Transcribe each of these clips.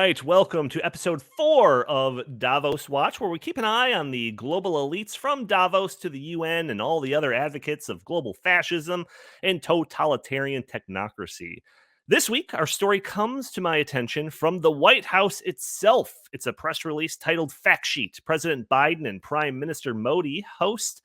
right, welcome to episode 4 of Davos Watch, where we keep an eye on the global elites from Davos to the UN and all the other advocates of global fascism and totalitarian technocracy. This week, our story comes to my attention from the White House itself. It's a press release titled Fact Sheet. President Biden and Prime Minister Modi host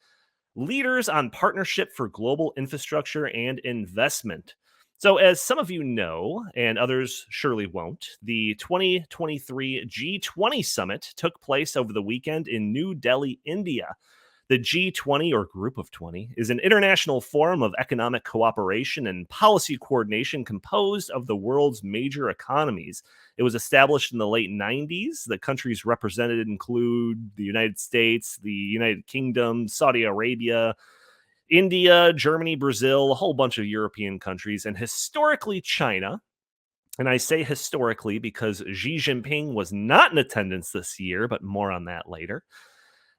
leaders on partnership for global infrastructure and investment. So, as some of you know, and others surely won't, the 2023 G20 Summit took place over the weekend in New Delhi, India. The G20, or Group of 20, is an international forum of economic cooperation and policy coordination composed of the world's major economies. It was established in the late 90s. The countries represented include the United States, the United Kingdom, Saudi Arabia, India, Germany, Brazil, a whole bunch of European countries, and historically China. And I say historically because Xi Jinping was not in attendance this year, but more on that later.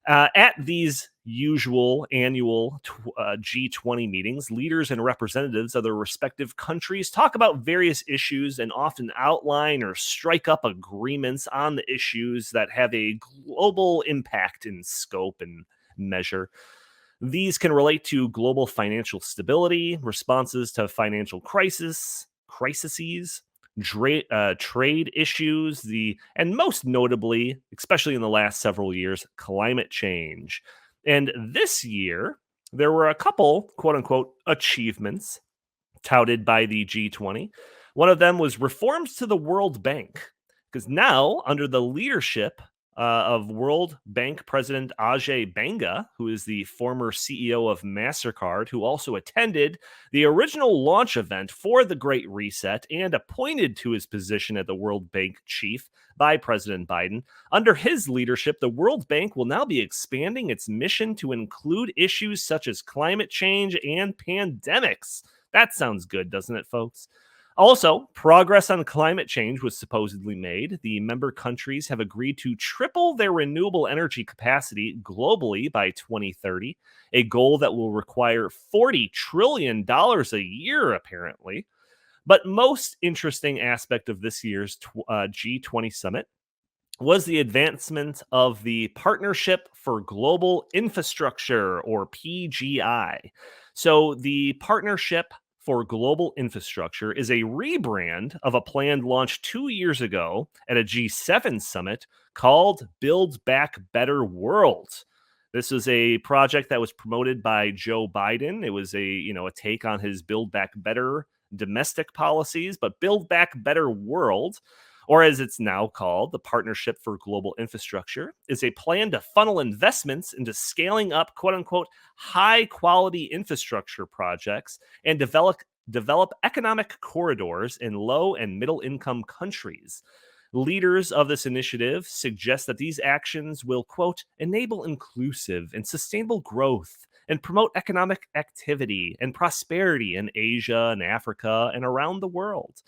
At these usual annual G20 meetings, leaders and representatives of their respective countries talk about various issues and often outline or strike up agreements on the issues that have a global impact in scope and measure. These can relate to global financial stability, responses to financial crises, trade issues, and most notably, especially in the last several years, climate change. And this year, there were a couple, quote unquote, achievements touted by the G20. One of them was reforms to the World Bank, because now, under the leadership of World Bank President Ajay Banga, who is the former CEO of MasterCard, who also attended the original launch event for the Great Reset and appointed to his position at the World Bank chief by President Biden. Under his leadership, the World Bank will now be expanding its mission to include issues such as climate change and pandemics. That sounds good, doesn't it, folks? Also, progress on climate change was supposedly made. The member countries have agreed to triple their renewable energy capacity globally by 2030, a goal that will require $40 trillion a year, apparently. But most interesting aspect of this year's G20 Summit was the advancement of the Partnership for Global Infrastructure, or PGI. So the Partnership for Global Infrastructure is a rebrand of a plan launched 2 years ago at a G7 summit called Build Back Better World. This was a project that was promoted by Joe Biden. It was a take on his Build Back Better domestic policies, but Build Back Better World, or as it's now called, the Partnership for Global Infrastructure, is a plan to funnel investments into scaling up, quote unquote, high quality infrastructure projects and develop economic corridors in low and middle income countries. Leaders of this initiative suggest that these actions will, quote, enable inclusive and sustainable growth and promote economic activity and prosperity in Asia and Africa and around the world.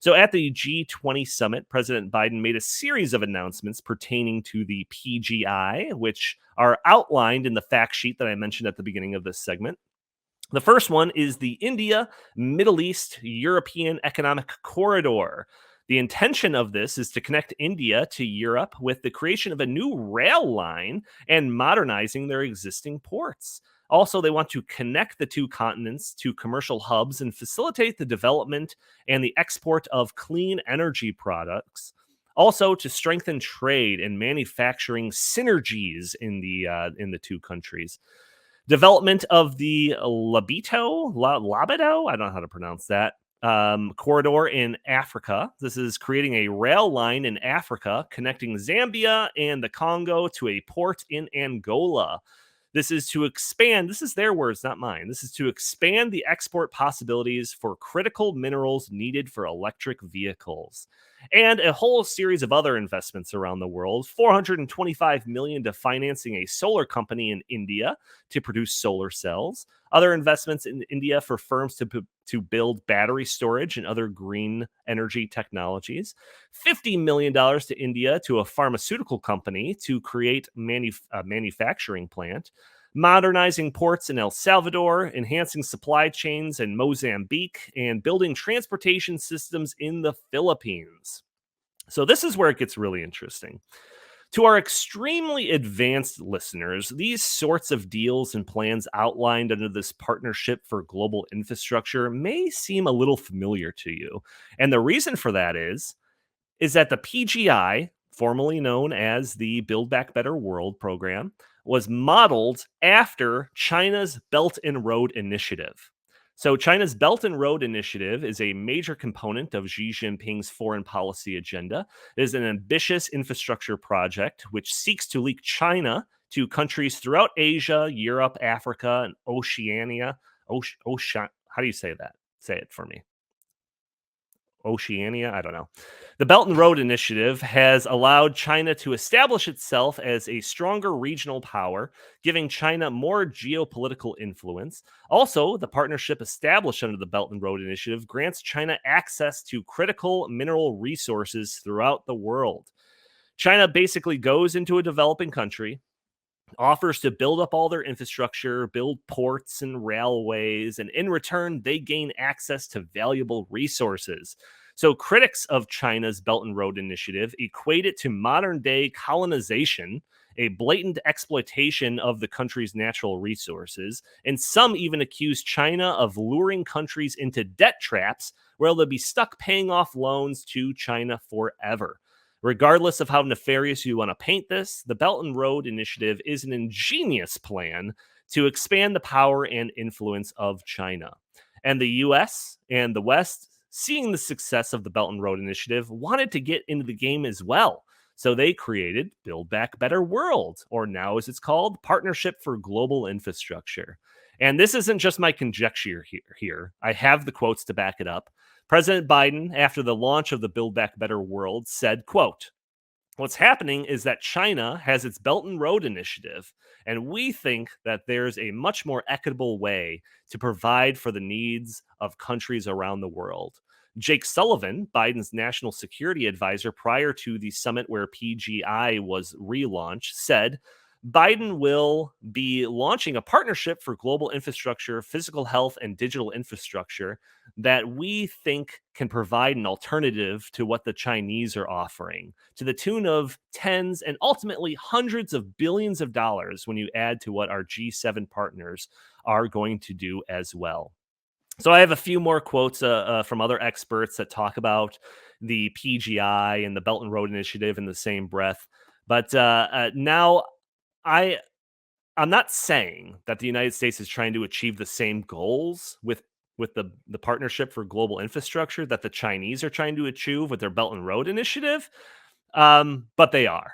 So at the G20 Summit, President Biden made a series of announcements pertaining to the PGI, which are outlined in the fact sheet that I mentioned at the beginning of this segment. The first one is the India, Middle East, European Economic Corridor. The intention of this is to connect India to Europe with the creation of a new rail line and modernizing their existing ports. Also, they want to connect the two continents to commercial hubs and facilitate the development and the export of clean energy products. Also, to strengthen trade and manufacturing synergies in the two countries. Development of the Labido, I don't know how to pronounce that, corridor in Africa. This is creating a rail line in Africa connecting Zambia and the Congo to a port in Angola. This is to expand, this is their words, not mine. This is to expand the export possibilities for critical minerals needed for electric vehicles. And a whole series of other investments around the world. $425 million to financing a solar company in India to produce solar cells. Other investments in India for firms to build battery storage and other green energy technologies. $50 million to India to a pharmaceutical company to create a manufacturing plant. Modernizing ports in El Salvador, enhancing supply chains in Mozambique, and building transportation systems in the Philippines. So, this is where it gets really interesting. To our extremely advanced listeners, these sorts of deals and plans outlined under this Partnership for Global Infrastructure may seem a little familiar to you. And the reason for that is that the PGI, formerly known as the Build Back Better World program, was modeled after China's Belt and Road Initiative. So, China's Belt and Road Initiative is a major component of Xi Jinping's foreign policy agenda. It is an ambitious infrastructure project which seeks to link China to countries throughout Asia, Europe, Africa, and Oceania. How do you say that? Say it for me. Oceania, I don't know. The Belt and Road Initiative has allowed China to establish itself as a stronger regional power, giving China more geopolitical influence. Also, the partnership established under the Belt and Road Initiative grants China access to critical mineral resources throughout the world. China basically goes into a developing country, offers to build up all their infrastructure, build ports and railways, and in return, they gain access to valuable resources. So, critics of China's Belt and Road Initiative equate it to modern day colonization, a blatant exploitation of the country's natural resources, and some even accuse China of luring countries into debt traps where they'll be stuck paying off loans to China forever. Regardless of how nefarious you want to paint this, the Belt and Road Initiative is an ingenious plan to expand the power and influence of China. And the US and the West, seeing the success of the Belt and Road Initiative, wanted to get into the game as well. So they created Build Back Better World, or now as it's called, Partnership for Global Infrastructure. And this isn't just my conjecture here. I have the quotes to back it up. President Biden, after the launch of the Build Back Better World, said, quote, "What's happening is that China has its Belt and Road Initiative, and we think that there's a much more equitable way to provide for the needs of countries around the world." Jake Sullivan, Biden's national security advisor prior to the summit where PGI was relaunched, said, Biden will be launching a partnership for global infrastructure, physical health, and digital infrastructure that we think can provide an alternative to what the Chinese are offering, to the tune of tens and ultimately hundreds of billions of dollars when you add to what our G7 partners are going to do as well. So I have a few more quotes from other experts that talk about the PGI and the Belt and Road Initiative in the same breath. But now I I'm not saying that the United States is trying to achieve the same goals with the partnership for global infrastructure that the Chinese are trying to achieve with their Belt and Road Initiative, but they are.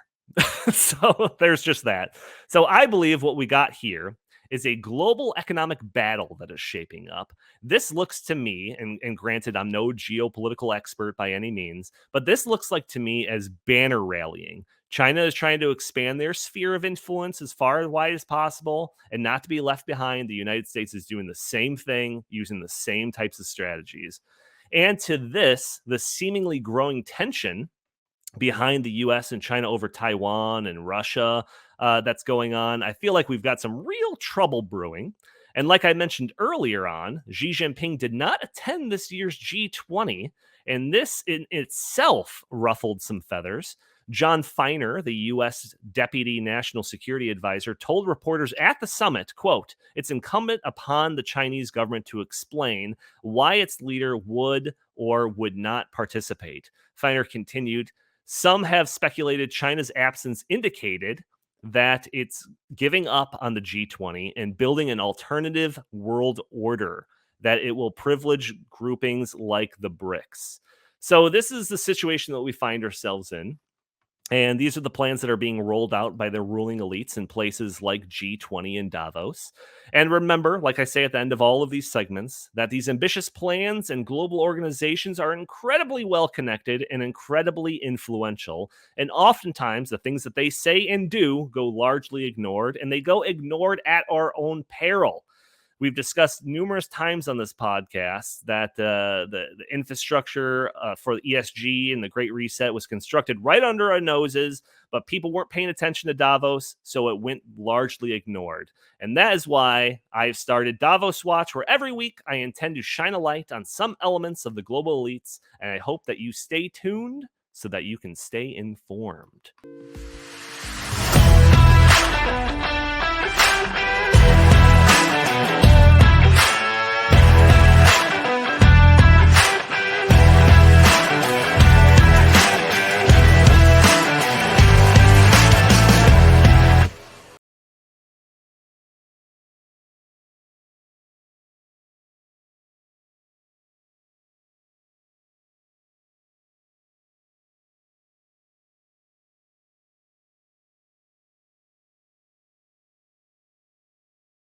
So there's just that. So I believe what we got here is a global economic battle that is shaping up. This looks to me, and granted, I'm no geopolitical expert by any means, but this looks like to me as banner rallying. China is trying to expand their sphere of influence as far and wide as possible and not to be left behind. The United States is doing the same thing, using the same types of strategies. And to this, the seemingly growing tension behind the US and China over Taiwan and Russia that's going on, I feel like we've got some real trouble brewing. And like I mentioned earlier on, Xi Jinping did not attend this year's G20, and this in itself ruffled some feathers. John Feiner, the U.S. Deputy National Security Advisor, told reporters at the summit, quote, "It's incumbent upon the Chinese government to explain why its leader would or would not participate." Feiner continued, "Some have speculated China's absence indicated that it's giving up on the G20 and building an alternative world order, that it will privilege groupings like the BRICS." So this is the situation that we find ourselves in. And these are the plans that are being rolled out by the ruling elites in places like G20 and Davos. And remember, like I say at the end of all of these segments, that these ambitious plans and global organizations are incredibly well connected and incredibly influential. And oftentimes, the things that they say and do go largely ignored, and they go ignored at our own peril. We've discussed numerous times on this podcast that the infrastructure for the ESG and the Great Reset was constructed right under our noses, but people weren't paying attention to Davos, so it went largely ignored. And that is why I've started Davos Watch, where every week I intend to shine a light on some elements of the global elites, and I hope that you stay tuned so that you can stay informed.